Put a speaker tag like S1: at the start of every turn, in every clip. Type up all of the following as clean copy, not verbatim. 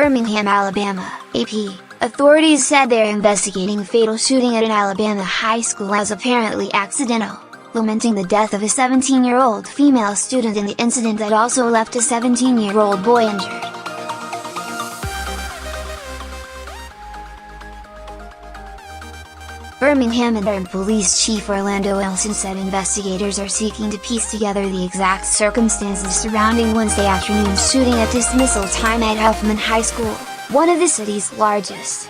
S1: Birmingham, Alabama, AP. Authorities said they're investigating a fatal shooting at an Alabama high school as apparently accidental, lamenting the death of a 17-year-old female student in the incident that also left a 17-year-old boy injured. Birmingham and Police Chief Orlando Wilson said investigators are seeking to piece together the exact circumstances surrounding Wednesday afternoon's shooting at dismissal time at Huffman High School, one of the city's largest.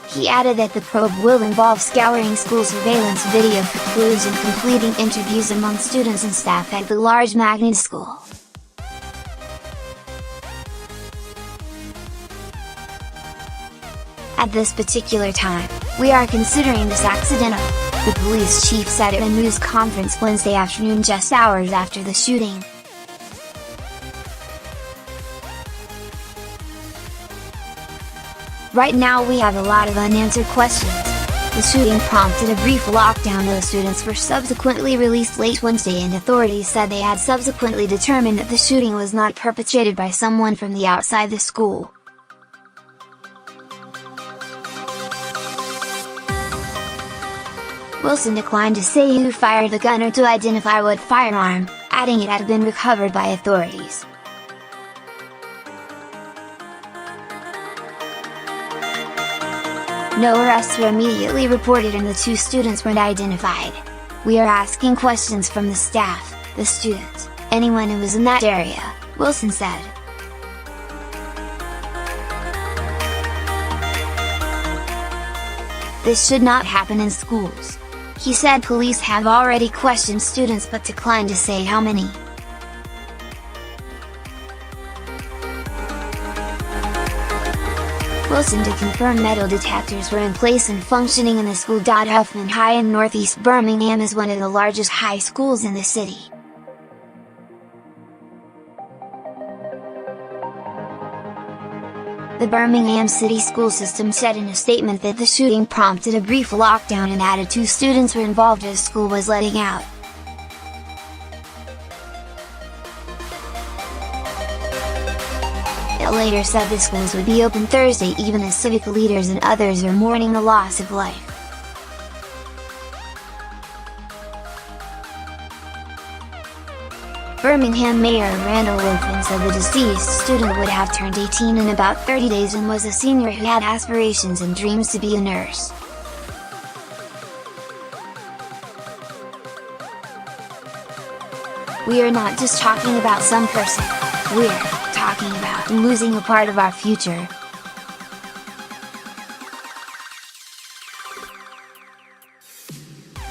S1: He added that the probe will involve scouring school surveillance video for clues and completing interviews among students and staff at the large magnet school. At this particular time, we are considering this accidental, the police chief said at a news conference Wednesday afternoon just hours after the shooting. Right now we have a lot of unanswered questions. The shooting prompted a brief lockdown. Those students were subsequently released late Wednesday, and authorities said they had subsequently determined that the shooting was not perpetrated by someone from the outside the school. Wilson declined to say who fired the gun or to identify what firearm, adding it had been recovered by authorities. No arrests were immediately reported and the two students weren't identified. We are asking questions from the staff, the students, anyone who was in that area, Wilson said. This should not happen in schools. He said police have already questioned students but declined to say how many. Wilson to confirm metal detectors were in place and functioning in the school. Huffman High in Northeast Birmingham is one of the largest high schools in the city. The Birmingham City School System said in a statement that the shooting prompted a brief lockdown and added 2 students were involved as school was letting out. It later said the schools would be open Thursday even as civic leaders and others are mourning the loss of life. Birmingham Mayor Randall Wilson said the deceased student would have turned 18 in about 30 days and was a senior who had aspirations and dreams to be a nurse. We are not just talking about some person, we're talking about losing a part of our future.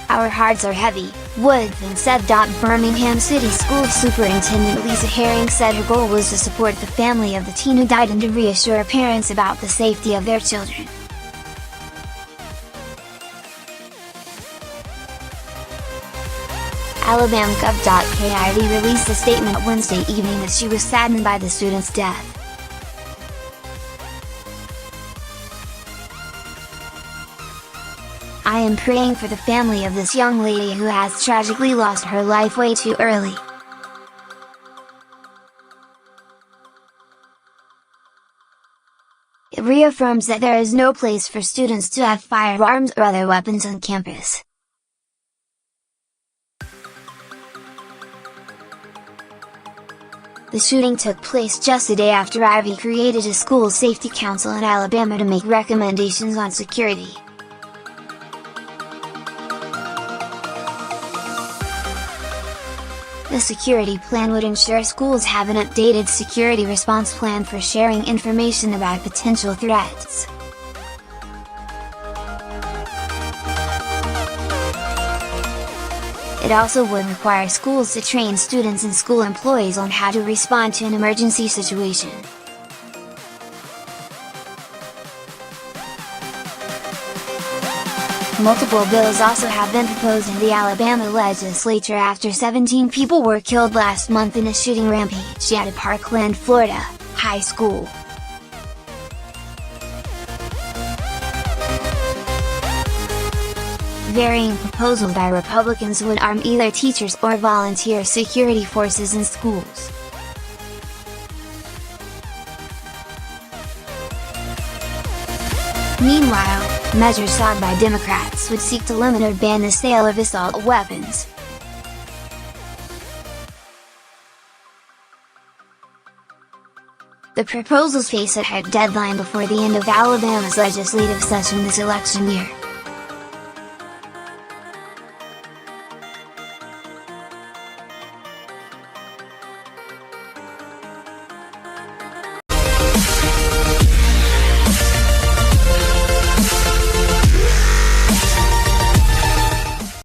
S1: Our hearts are heavy, Woodson said. Birmingham City School Superintendent Lisa Herring said her goal was to support the family of the teen who died and to reassure parents about the safety of their children. Alabama.gov.kid released a statement Wednesday evening that she was saddened by the student's death. I am praying for the family of this young lady who has tragically lost her life way too early. It reaffirms that there is no place for students to have firearms or other weapons on campus. The shooting took place just a day after Ivy created a school safety council in Alabama to make recommendations on security. The security plan would ensure schools have an updated security response plan for sharing information about potential threats. It also would require schools to train students and school employees on how to respond to an emergency situation. Multiple bills also have been proposed in the Alabama legislature after 17 people were killed last month in a shooting rampage at a Parkland, Florida, high school. varying proposal by Republicans would arm either teachers or volunteer security forces in schools. Meanwhile, measures sought by Democrats would seek to limit or ban the sale of assault weapons. The proposals face a hard deadline before the end of Alabama's legislative session this election year.